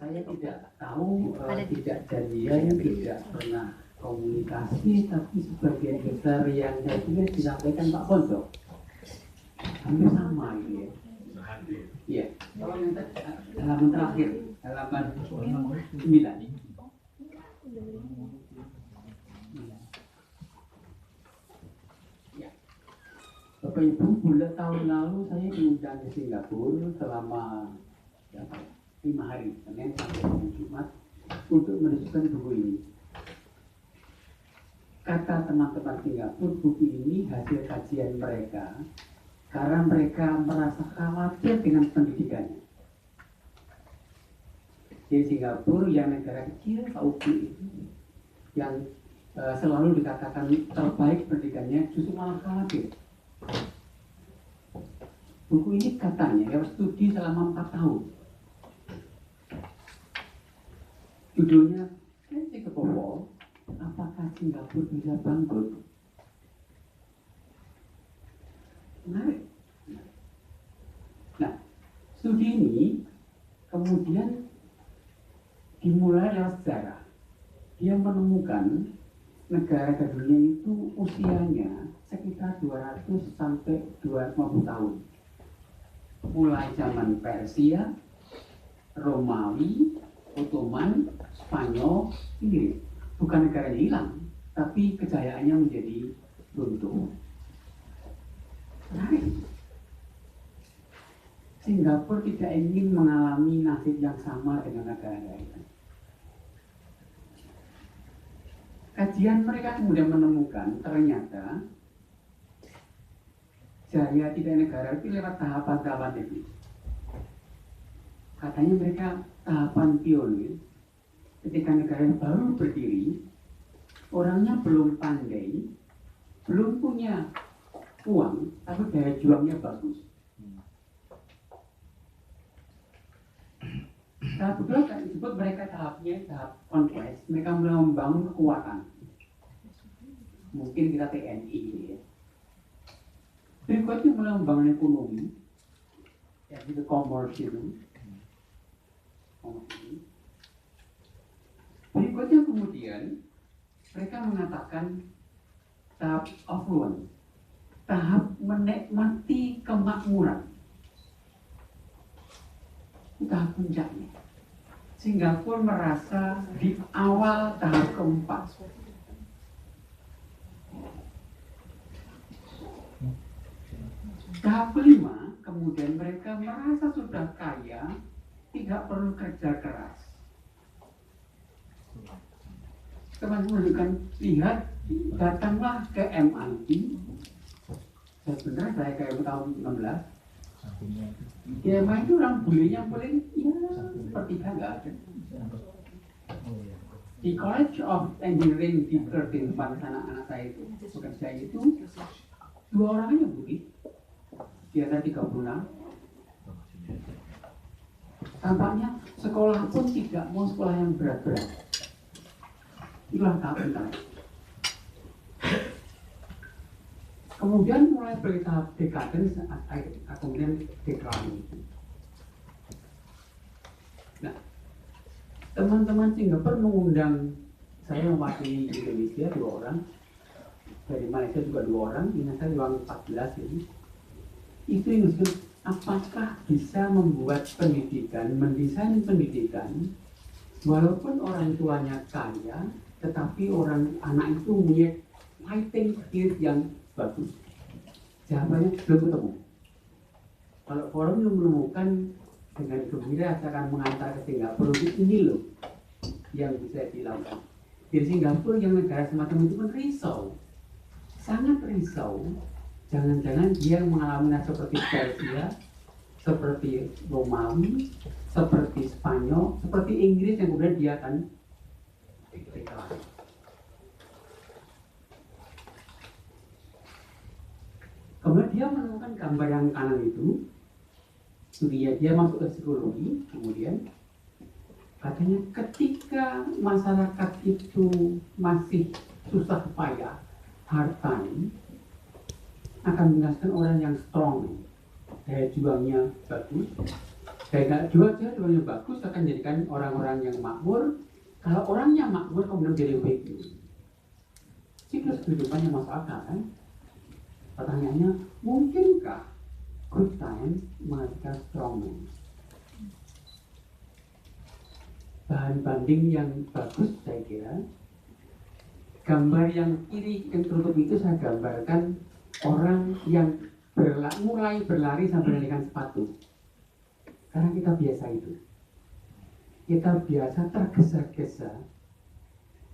saya tidak tahu, tidak janjian, tidak pernah komunikasi, tapi sebagian besar yang saya tulis disampaikan Pak Pondok hampir sama gitu ya. Iya, kalau yang halaman terakhir, halaman 9. Ya. Bapak Ibu, bulan tahun lalu saya diundang ke Singapura selama 5 hari, Senin sampai Jumat, untuk menunjukkan buku ini. Kata teman-teman Singapura, buku ini hasil kajian mereka karena mereka merasa khawatir dengan pendidikannya. Di Singapura yang negara kecil, PAUD itu, yang selalu dikatakan terbaik pendidikannya, justru malah khawatir. Buku ini katanya harus studi selama 4 tahun. Judulnya Singapura, apakah Singapura bisa bangkrut? Menarik. Nah, studi ini kemudian dimulai lewat sejarah. Dia menemukan negara ke dunia itu usianya sekitar 200 sampai 250 tahun. Mulai zaman Persia, Romawi, Ottoman, Spanyol, Inggris. Bukan negaranya hilang, tapi kejayaannya menjadi runtuh. Menarik. Singapura tidak ingin mengalami nasib yang sama dengan negara-negara itu. Kajian mereka kemudian menemukan ternyata jaya tidak negara itu lewat tahapan-tahapan itu. Katanya mereka tahapan pionir. Ketika negara baru berdiri, orangnya belum pandai, belum punya uang, tapi daya juangnya bagus. Tahap kedua kan disebut mereka tahap conquest, mereka mulai membangun kekuatan. Mungkin kita TNI ya. Berikutnya mulai membangun ekonomi, ya itu komersial. Berikutnya kemudian mereka mengatakan tahap affluent, tahap menikmati kemakmuran. Tahap puncaknya. Singapura merasa di awal tahap keempat. Tahap kelima, kemudian mereka merasa sudah kaya, tidak perlu kerja keras. Teman-teman lihat, datanglah ke MIT. Sebenarnya saya kayak tahun 16. Ya, MIT itu orang bulenya paling ya sepertiga nggak ada. Di College of Engineering di Irving, tempat anak-anak saya itu bekerja itu 2 orang aja budi. Di atas 36. Tampaknya sekolah pun tidak mau sekolah yang berat-berat. Itulah tahap pertama. Kemudian mulai dari tahap dekadens, kemudian dekline. Nah, teman-teman Singapura mengundang saya mewakili Indonesia 2 orang, dari Malaysia juga 2 orang, ingat saya uang 14 ini. Itu yang disebut apakah bisa membuat pendidikan, mendesain pendidikan, walaupun orang tuanya kaya, tetapi anak itu punya fighting spirit yang bagus. Jawabannya belum ketemu. Kalau forum yang menemukan dengan gembira akan mengantar ke Singapura, ini loh yang bisa dilakukan. Di Singapura yang negara semacam itu pun risau, sangat risau. Jangan-jangan dia mengalami seperti Persia, seperti Romawi, seperti Spanyol, seperti Inggris yang kemudian dia akan deklarasi. Kemudian dia menemukan gambar yang kanan itu, dia masuk ke psikologi, kemudian katanya ketika masyarakat itu masih susah payah, hard time, akan menghasilkan orang yang strong, daya juangnya bagus, Dan dua-duanya bagus akan jadikan orang-orang yang makmur. Kalau orangnya makmur kemudian jadi weak, siklus kehidupan yang masuk akal kan? Pertanyaannya, mungkinkah good time menghasilkan strong man? Bahan banding yang bagus saya kira. Gambar yang kiri yang tertutup itu saya gambarkan orang yang mulai berlari sambil dengan sepatu. Karena kita biasa itu. Kita biasa tergesa-gesa.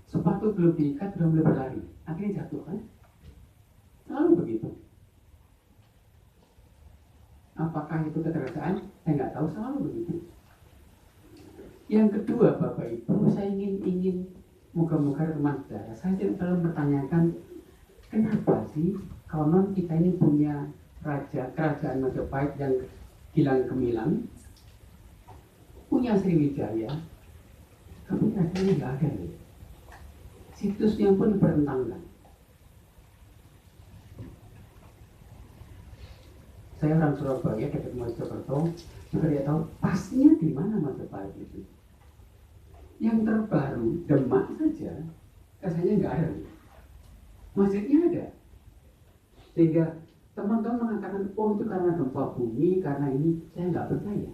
Sepatu belum diikat, sudah mulai berlari. Akhirnya jatuh kan? Selalu begitu. Apakah itu ketergesaan? Saya nggak tahu, selalu begitu. Yang kedua, Bapak Ibu, saya ingin moga-moga teman saudara, saya tidak selalu mempertanyakan kenapa sih konon kita ini punya kerajaan Majapahit yang gilang gemilang, punya Sriwijaya, tapi kerajaannya nggak ada nih. Situsnya pun bertentangan. Saya orang Surabaya, dekat Mojokerto, juga tidak tahu pastinya di mana Majapahit itu. Yang terbaru Demak saja, rasanya nggak ada. Masjidnya ada. Sehingga teman-teman mengatakan, oh itu karena gempa bumi, karena ini, saya nggak percaya.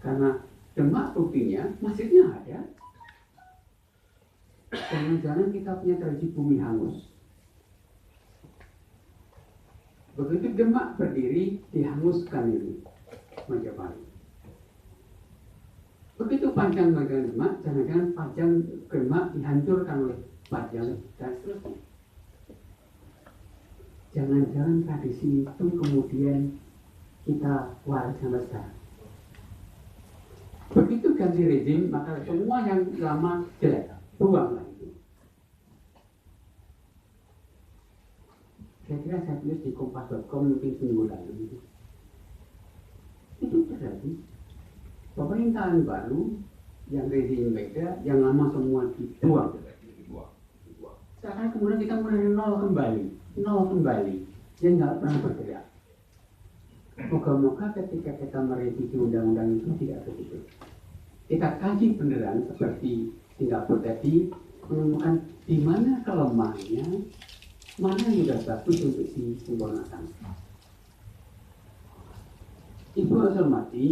Karena Demak buktinya, masjidnya ada. Jangan-jangan kita punya tradisi bumi hangus. Begitu Demak berdiri, dihanguskan ini Majapahit. Begitu panjang Demak, jangan-jangan panjang Demak dihancurkan oleh Pajang dan seterusnya. Jangan-jangan tradisi itu kemudian kita waris sampai sekarang. Begitu ganti rezim, maka semua yang lama jelek, buanglah itu. Saya kira saya tulis di kompas.com mungkin seminggu lalu. Itu terjadi. Pemerintahan baru, yang rezim beda, yang lama semua dibuang. Sekarang kemudian kita mulai nol kembali, yang nggak pernah bergerak. Moga-moga ketika kita merevisi undang-undang itu tidak begitu. Kita kaji beneran seperti Singapura tadi, menemukan di mana kelemahannya, mana yang sudah bagus untuk disempurnakan. Ibu harus hormati.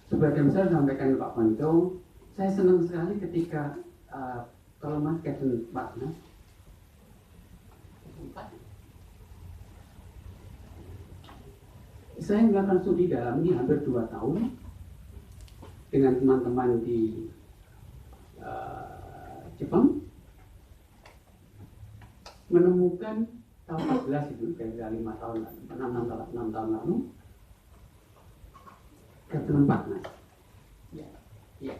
Sebagian besar sampaikan Pak Panto, saya senang sekali ketika kalau Mas Kevin Partner, saya melakukan studi dalam ini hampir 2 tahun dengan teman-teman di Jepang, menemukan tahun 14 itu, kira-kira 5 tahun lalu, 6 tahun lalu, Captain Partner. Ya.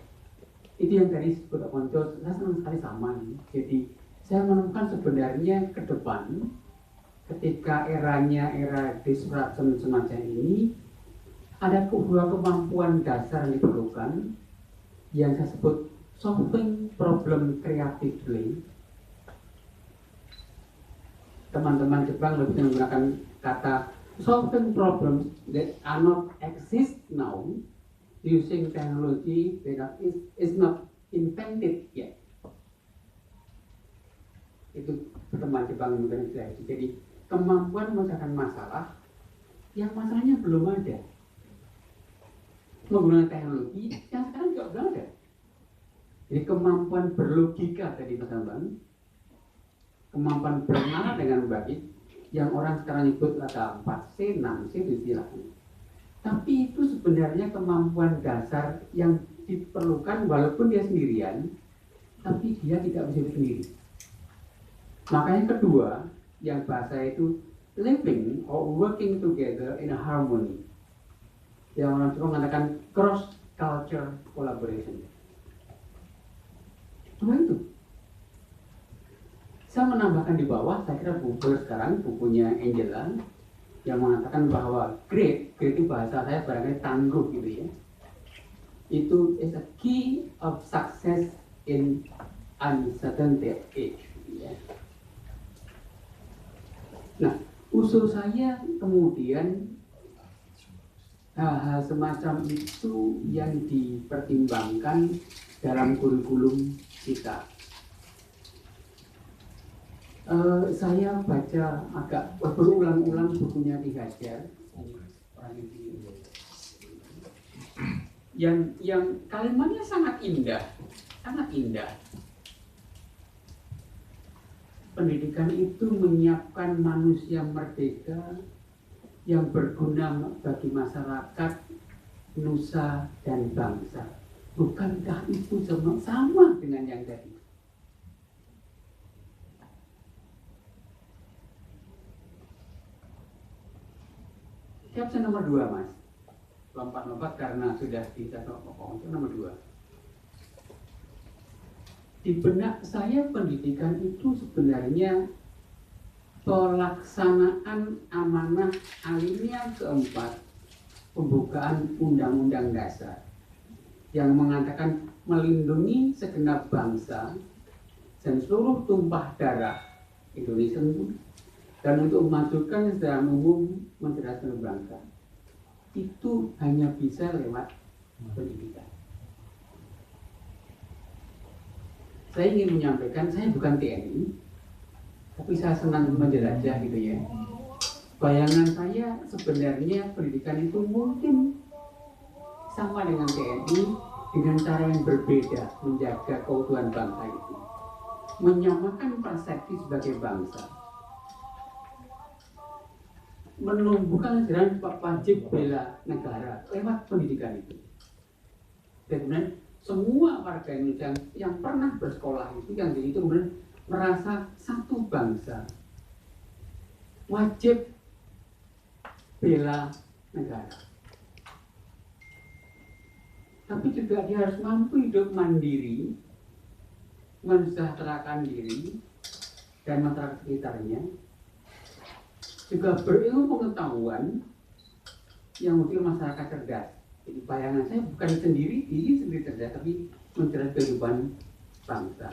Itu yang tadi disebut Ponco, saya senang sekali sama nih. Jadi saya menemukan sebenarnya ke depan, ketika era disruption semacam ini, ada dua kemampuan dasar yang diperlukan, yang saya sebut solving problem creatively. Teman-teman Jepang lebih menggunakan kata solving problems that are not exist now using technology that is not invented yet. Itu teman Jepang menggunakan istilah itu. Jadi kemampuan menyelesaikan masalah yang masalahnya belum ada, menggunakan teknologi yang sekarang juga belum ada. Jadi kemampuan berlogika tadi Mas Bambang, kemampuan bernalar dengan baik, yang orang sekarang nyebut kata 4C, 6C istilahnya. Tapi itu sebenarnya kemampuan dasar yang diperlukan walaupun dia sendirian, tapi dia tidak bisa sendiri. Makanya kedua, yang bahasa itu living or working together in a harmony. Yang orang Jepang mengatakan cross culture collaboration. Dua itu. Saya menambahkan di bawah, saya kira buku sekarang, bukunya Angela, yang mengatakan bahwa great itu bahasa saya barangkali tangguh gitu ya. Itu is a key of success in uncertain age. Ya. Nah, usul saya kemudian hal-hal semacam itu yang dipertimbangkan dalam kurikulum kita. Saya baca agak berulang-ulang bukunya Ki Hajar yang kalimatnya sangat indah, sangat indah. Pendidikan itu menyiapkan manusia merdeka yang berguna bagi masyarakat, nusa, dan bangsa. Bukankah itu sama dengan yang tadi? Caption nomor 2, Mas. Lompat-lompat karena sudah dicatat pokok. Itu nomor 2. Di benak saya pendidikan itu sebenarnya pelaksanaan amanah alinea keempat pembukaan Undang-Undang Dasar yang mengatakan melindungi segenap bangsa dan seluruh tumpah darah Indonesia dan untuk memajukan secara umum mencerdaskan bangsa. Itu hanya bisa lewat pendidikan. Saya ingin menyampaikan, saya bukan TNI, tapi saya senang menjelajah gitu ya. Bayangan saya sebenarnya pendidikan itu mungkin sama dengan TNI dengan cara yang berbeda menjaga keutuhan bangsa itu. Menyamakan persepsi sebagai bangsa. Menumbuhkan ajaran wajib bela negara lewat pendidikan itu. Dan kemudian semua warga Indonesia yang pernah bersekolah itu yang jadi itu kemudian merasa satu bangsa, wajib bela negara. Tapi juga dia harus mampu hidup mandiri, mensejahterakan diri dan masyarakat sekitarnya, juga berilmu pengetahuan yang mungkin masyarakat cerdas. Jadi bayangan saya bukan diri sendiri cerdas, tapi mencerdaskan kehidupan bangsa.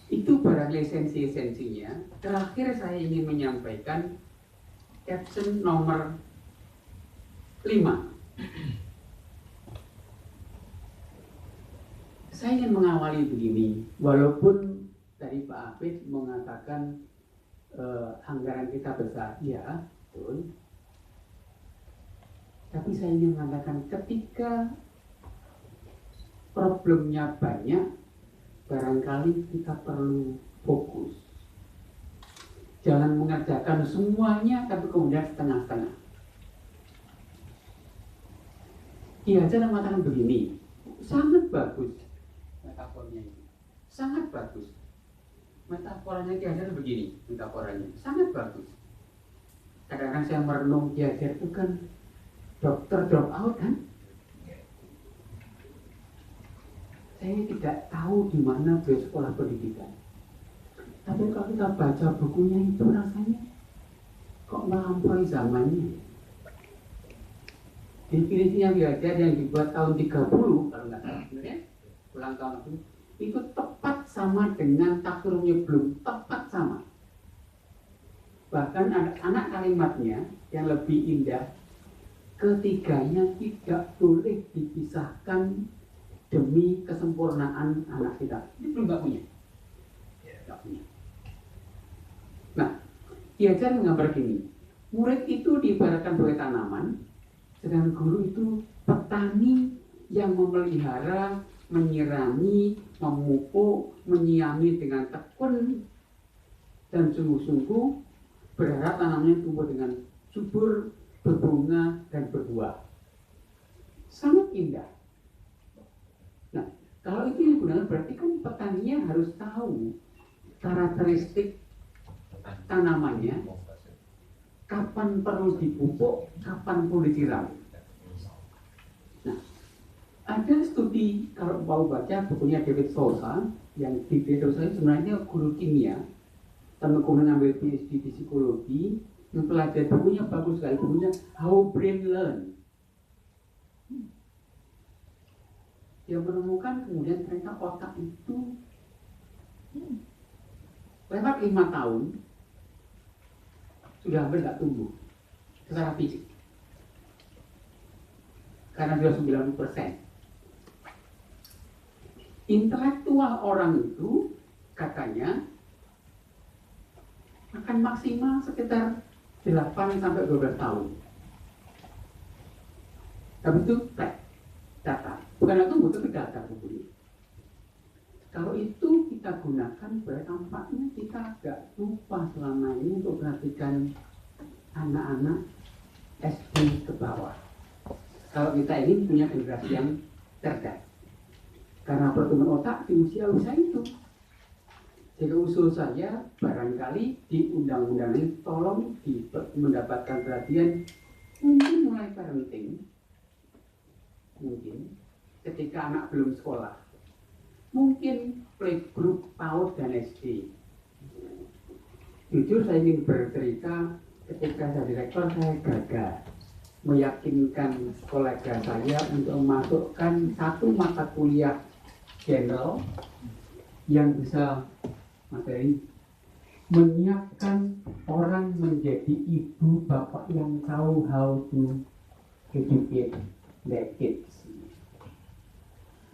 Itu barangkali esensinya. Terakhir saya ingin menyampaikan caption nomor 5. Saya ingin mengawali begini, walaupun tadi Pak Hafid mengatakan anggaran kita besar, ya betul. Tapi saya ingin mengatakan ketika problemnya banyak, barangkali kita perlu fokus. Jangan mengerjakan semuanya, tapi kemudian setengah-setengah. Ki Hajar mengatakan begini, sangat bagus metafornya ini, sangat bagus. Metaforanya Ki Hajar begini, metaforanya sangat bagus. Kadang-kadang saya merenung Ki Hajar itu kan dokter drop out kan? Saya tidak tahu di mana beliau sekolah pendidikan. Tapi kalau kita baca bukunya itu rasanya kok melampaui zamannya. Definisinya Ki Hajar yang dibuat tahun 30 kalau nggak salah sebenarnya ulang tahun itu tepat sama dengan takrumnya belum tepat sama. Bahkan anak kalimatnya yang lebih indah, ketiganya tidak boleh dipisahkan demi kesempurnaan anak kita. Ini belum nggak punya. Nggak punya. Nah, Ki Hajar menggambar gini, murid itu diibaratkan sebagai tanaman, sedangkan guru itu petani yang memelihara, menyirami, memupuk, menyiami dengan tekun dan sungguh-sungguh berharap tanamannya tumbuh dengan subur, berbunga dan berbuah. Sangat indah. Nah, kalau itu digunakan berarti kan petaninya harus tahu karakteristik tanamannya, kapan perlu dipupuk, kapan perlu disiram. Nah, ada studi, kalau mau baca bukunya David Sousa, yang David Sousa sebenarnya guru kimia, tapi kemudian ambil PhD di psikologi, yang pelajari bukunya bagus sekali, bukunya How Brain Learn. Dia menemukan kemudian ternyata otak itu lewat 5 tahun sudah hampir nggak tumbuh secara fisik. karena sudah 90%. Intelektual orang itu katanya akan maksimal sekitar 8 sampai 12 tahun. Tapi itu data, bukan aku butuh data bukunya. Kalau itu kita gunakan, berarti tampaknya kita agak lupa selama ini untuk perhatikan anak-anak SD ke bawah. Kalau kita ingin punya generasi yang cerdas, karena pertumbuhan otak di usia-usia itu. Jadi usul saya barangkali di undang-undang ini tolong mendapatkan perhatian, mungkin mulai parenting, mungkin ketika anak belum sekolah, mungkin playgroup PAUD dan SD. Jujur saya ingin bercerita, ketika saya direktur saya gagal meyakinkan kolega saya untuk memasukkan satu mata kuliah general yang bisa materi menyiapkan orang menjadi ibu bapak yang tahu how to educate their kids.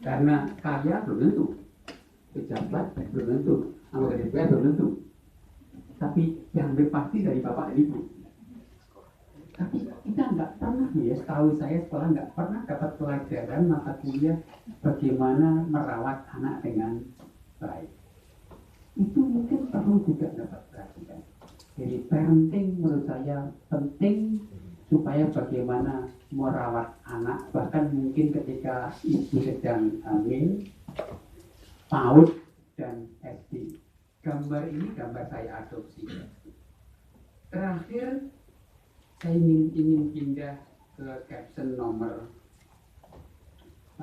Karena kaya belum tentu, pejabat belum tentu, anggota DPR belum tentu, tapi yang pasti dari bapak dan ibu. Tapi kita nggak pernah ya, setahu saya sekolah nggak pernah dapat pelajaran mata kuliah bagaimana merawat anak dengan baik. Itu mungkin perlu juga dapat perhatian. Jadi parenting menurut saya penting supaya bagaimana merawat anak, bahkan mungkin ketika ibu sedang hamil, PAUD dan SD. Gambar ini gambar saya adopsi. Terakhir saya ingin pindah ke caption nomor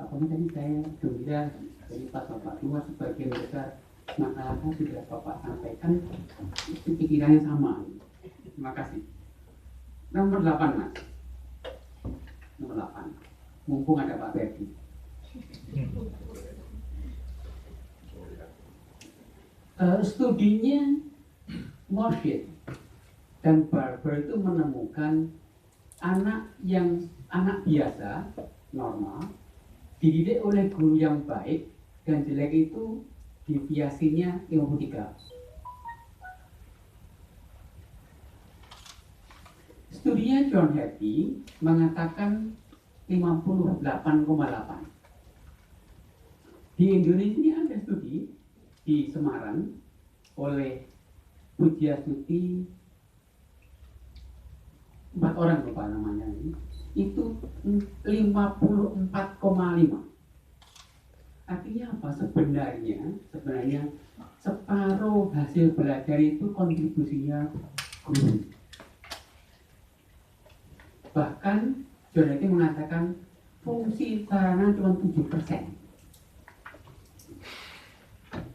apa tadi saya gembira dari pas bapak tua sebagian besar maka sudah bapak sampaikan itu pikirannya sama. Terima kasih. Nomor 8 mas. Nomor 8. Mumpung ada Pak Ferdi. Studinya Morshed dan Barber itu menemukan anak biasa normal dididik oleh guru yang baik dan jelek itu deviasinya 53. Studinya John Hattie mengatakan 58,8. Di Indonesia ada studi di Semarang oleh Pujiastuti 4 orang lupa namanya ini, itu 54,5. Artinya apa? Sebenarnya separuh hasil belajar itu kontribusinya guru. Bahkan John Hattie mengatakan fungsi sarana cuma 7%. 7%.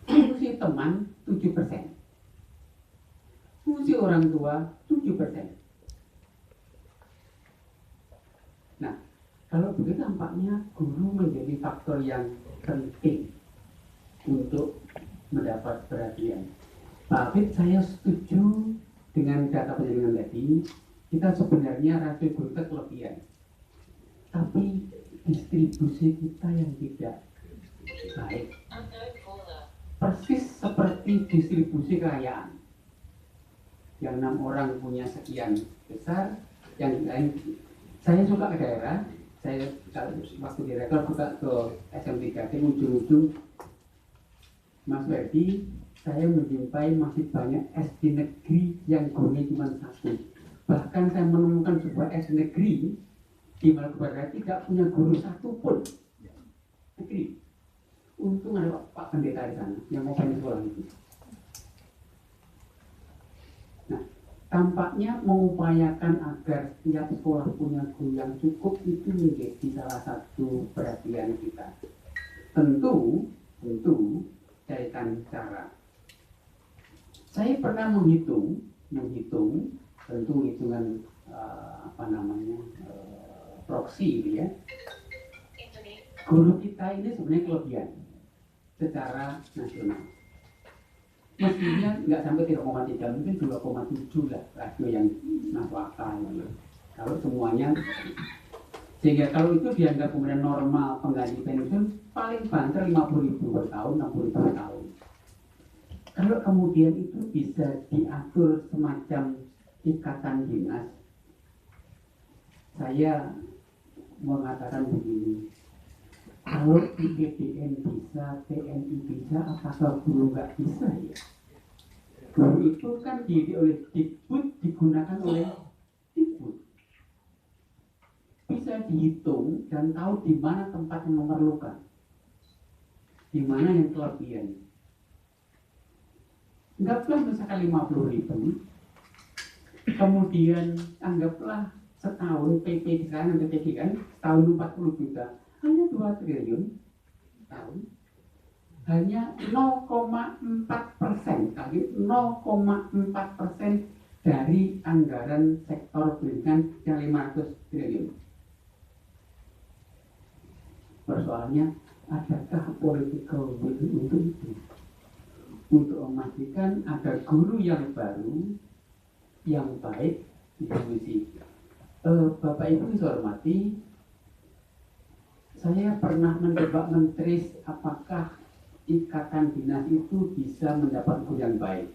Fungsi teman 7%. Fungsi orang tua 7%. Nah, kalau begitu tampaknya guru menjadi faktor yang penting untuk mendapat perhatian. Pak Afid, saya setuju dengan data penjaringan tadi. Kita sebenarnya rasio guru kita kelebihan, tapi distribusi kita yang tidak baik. Persis seperti distribusi kekayaan. Yang 6 orang punya sekian besar, yang lain. Saya suka ke daerah, saya waktu direktur buka ke SM3 di ujung-ujung Mas Ferdi, saya menjumpai masih banyak SD negeri yang gurunya cuma 1. Bahkan saya menemukan sebuah SD negeri di Maluku Barat tidak punya guru 1 pun negeri. Untung ada Pak Pendeta di sana yang mau banyak sekolah itu. Nah, tampaknya mengupayakan agar setiap sekolah punya guru yang cukup itu menjadi salah satu perhatian kita. Tentu carikan cara. Saya pernah menghitung tentu hitungan proksi ini ya. Guru kita ini sebenarnya kelebihan secara nasional. Mestinya nggak sampai 3,3, mungkin 2,7 lah rasio yang masuk akal. kalau semuanya, sehingga kalau itu dianggap kemudian normal pengganti pensiun paling banter 50.000 per tahun, 60.000 per tahun. Kalau kemudian itu bisa diatur semacam ikatan dinas, saya mengatakan begini, kalau IPDN bisa, TNI bisa, apakah guru nggak bisa ya? Guru itu kan oleh Dikbud, digunakan oleh Dikbud. Bisa dihitung dan tahu di mana tempat yang memerlukan, di mana yang kelebihan. Anggaplah misalkan 50.000, kemudian anggaplah setahun PP sekarang PP kan tahun 40 juta, hanya 2 triliun tahun, hanya 0,4% kali 0,4% dari anggaran sektor pendidikan yang 500 triliun. Persoalannya, adakah political will untuk itu? Untuk memastikan ada guru yang baru, yang baik di divisi. Bapak Ibu saya hormati, saya pernah mencoba mentris apakah ikatan dinas itu bisa mendapat guru yang baik.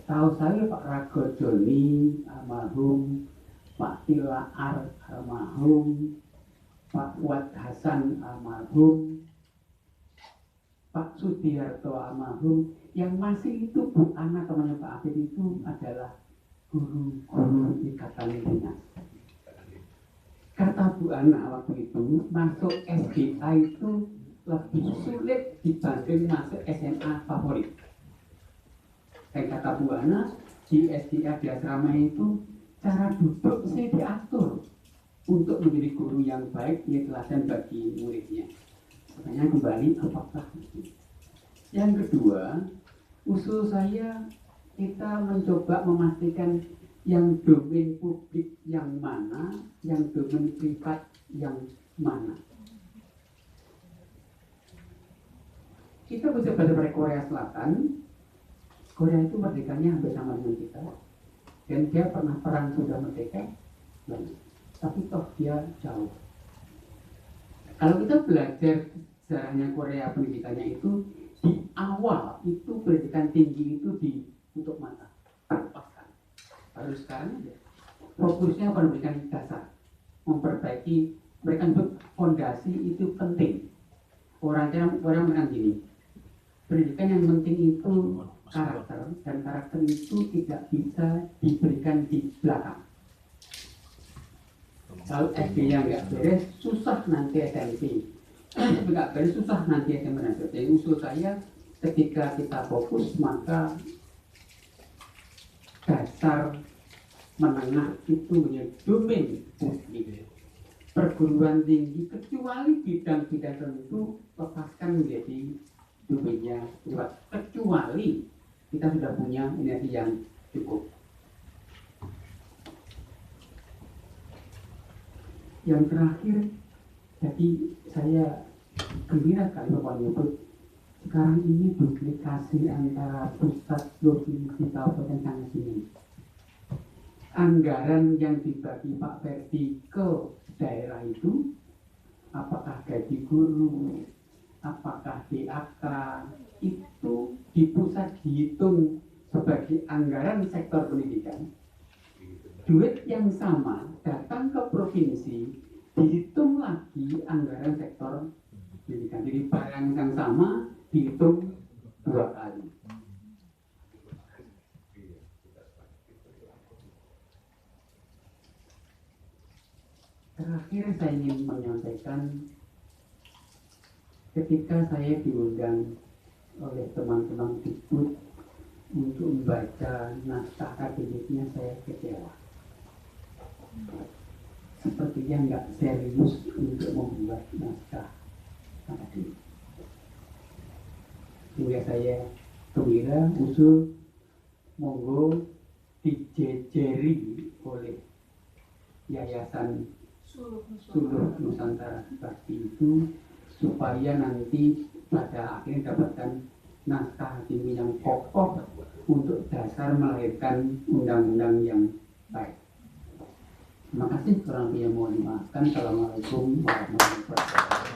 Tahu saya Pak Rago Joni almarhum, Pak Tilaar almarhum, Pak Fuad Hasan almarhum, Pak Sudiarto almarhum, yang masih itu Bu Ana temannya Pak Afid itu adalah guru-guru ikatan dinas. Kata Bu Ana waktu itu masuk SDA itu lebih sulit dibanding masuk SMA favorit. Dan kata Bu Ana di SDA di asrama itu cara duduk saya diatur untuk menjadi guru yang baik, dia teladan bagi muridnya. Makanya kembali apakah itu. Yang kedua, usul saya kita mencoba memastikan yang domain publik yang mana, yang domain privat yang mana. Kita bisa belajar dari Korea Selatan. Korea itu merdekanya hampir sama dengan kita, dan dia pernah perang sudah merdeka, tapi toh dia jauh. Kalau kita belajar sejarahnya Korea, pendidikannya itu di awal itu pendidikan tinggi itu ditutup mata, lepaskan. Baru sekarang aja fokusnya pendidikan dasar, memperbaiki, mereka untuk fondasi itu penting. Orang bilang gini, pendidikan yang penting itu karakter, dan karakter itu tidak bisa diberikan di belakang. Kalau SD-nya nggak beres, susah nanti SMP. Kalau nggak beres, susah nanti SMP. Jadi usul saya, ketika kita fokus, maka dasar menengah itu menjadi domain publik. Perguruan tinggi, kecuali bidang-bidang tertentu, lepaskan menjadi domainnya privat. Kecuali kita sudah punya energi yang cukup. Yang terakhir, jadi saya gembira kali Bapak menyebut sekarang ini duplikasi antara pusat provinsi kabupaten sangat tinggi. Anggaran yang dibagi Pak Ferdi ke daerah itu, apakah gaji guru, apakah DAK, itu di pusat dihitung sebagai anggaran sektor pendidikan. Duit yang sama datang ke provinsi, dihitung lagi anggaran sektor pendidikan. Jadi barang yang sama dihitung 2 kali. Terakhir saya ingin menyampaikan, ketika saya diundang oleh teman-teman Dikbud untuk membaca naskah akademiknya, saya kecewa. Sepertinya nggak serius untuk membuat naskah akademik. Sehingga saya gembira usul monggo dijejeri oleh Yayasan Suluh Nusantara Bakti itu, supaya nanti pada akhirnya dapatkan naskah akademik yang kokoh untuk dasar melahirkan undang-undang yang baik. Terima kasih kurang lebih yang mohon dimaafkan. Assalamualaikum warahmatullahi wabarakatuh.